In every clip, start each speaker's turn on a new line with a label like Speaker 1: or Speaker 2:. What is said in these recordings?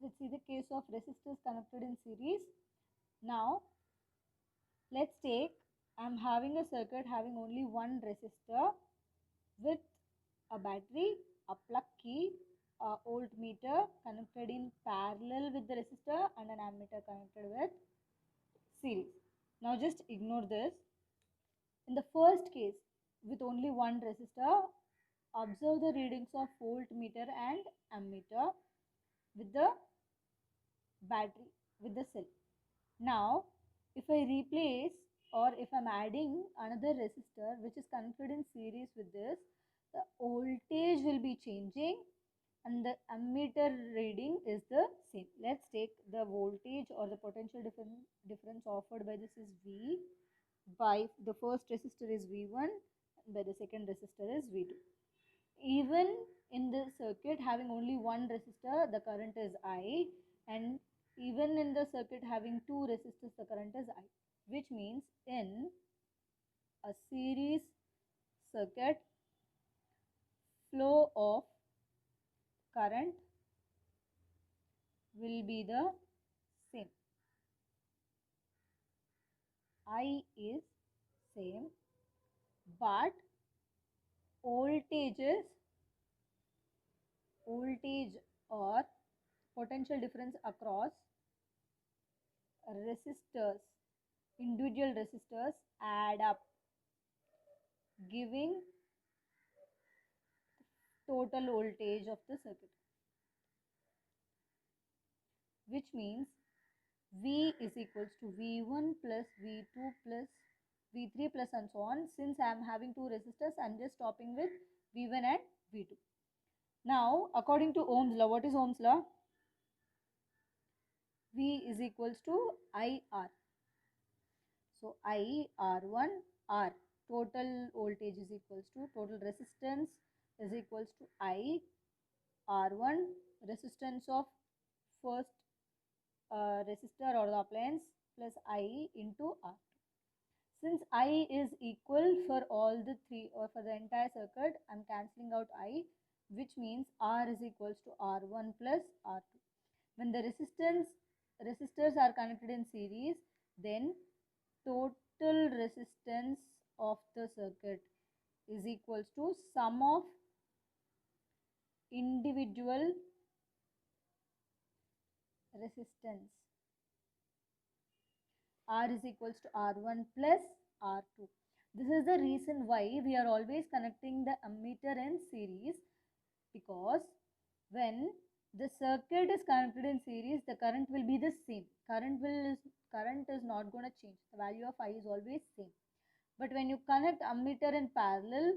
Speaker 1: Let's see the case of resistors connected in series. Now, let's take, I'm having a circuit having only one resistor with a battery, a plug key, a voltmeter connected in parallel with the resistor and an ammeter connected with series. Now just ignore this. In the first case, with only one resistor, observe the readings of voltmeter and ammeter with the battery, with the cell. Now, if I replace or if I'm adding another resistor which is connected in series with this, the voltage will be changing and the ammeter reading is the same. Let's take the voltage or the potential difference offered by this is V. By the first resistor is V1 and by the second resistor is V2. Even in the circuit having only one resistor, the current is I, and even in the circuit having two resistors, the current is I, which means in a series circuit, flow of current will be the same. I is same, but voltage or potential difference across resistors, individual resistors add up, giving total voltage of the circuit, which means V is equals to V1 plus V2 plus V3 plus and so on. Since I am having two resistors, I am just stopping with V1 and V2. Now, according to Ohm's law, what is Ohm's law? V is equals to IR. So, IR1 R. Total voltage is equals to total resistance is equals to I R1 resistance of first resistor or the appliance plus I into R2. Since I is equal for all the three or for the entire circuit, I am cancelling out I, which means R is equals to R1 plus R2. When the resistors are connected in series, then total resistance of the circuit is equals to sum of individual resistance. R is equals to R1 plus R2. This is the reason why we are always connecting the ammeter in series, because when the circuit is connected in series, the current will be the same. Current is not going to change. The value of I is always same. But when you connect ammeter in parallel,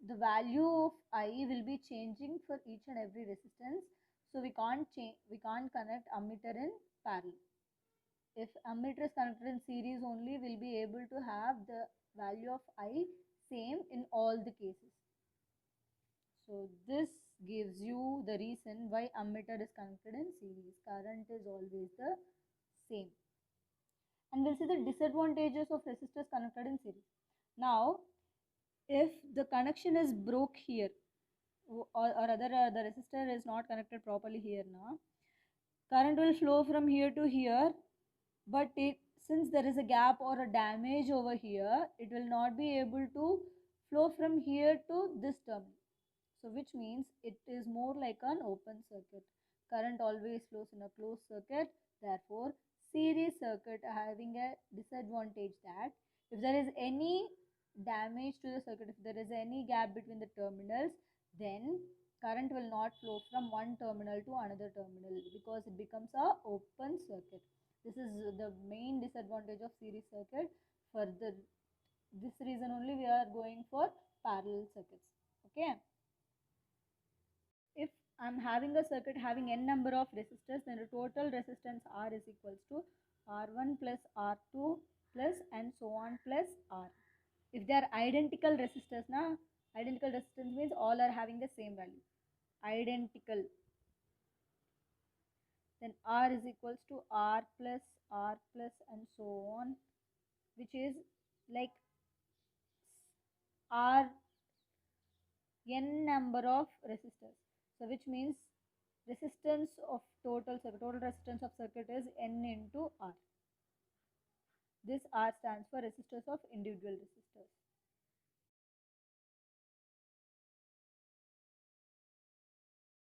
Speaker 1: the value of I will be changing for each and every resistance. So we can't connect ammeter in parallel. If ammeter is connected in series only, we'll be able to have the value of I same in all the cases. So this gives you the reason why ammeter is connected in series. Current is always the same. And we'll see the disadvantages of resistors connected in series. Now, if the connection is broke here, or rather the resistor is not connected properly here now, current will flow from here to here, but since there is a gap or a damage over here, it will not be able to flow from here to this terminal. So which means it is more like an open circuit. Current always flows in a closed circuit. Therefore, series circuit having a disadvantage that if there is any damage to the circuit, if there is any gap between the terminals, then current will not flow from one terminal to another terminal because it becomes a open circuit. This is the main disadvantage of series circuit. For this reason only we are going for parallel circuits. Okay. If I'm having a circuit having n number of resistors, then the total resistance R is equals to R1 plus R2 plus and so on plus R. If they are identical resistors, identical resistance means all are having the same value. Identical. Then R is equals to R plus and so on, which is like R n number of resistors. So which means resistance of total resistance of circuit is N into R. This R stands for resistors of individual resistors.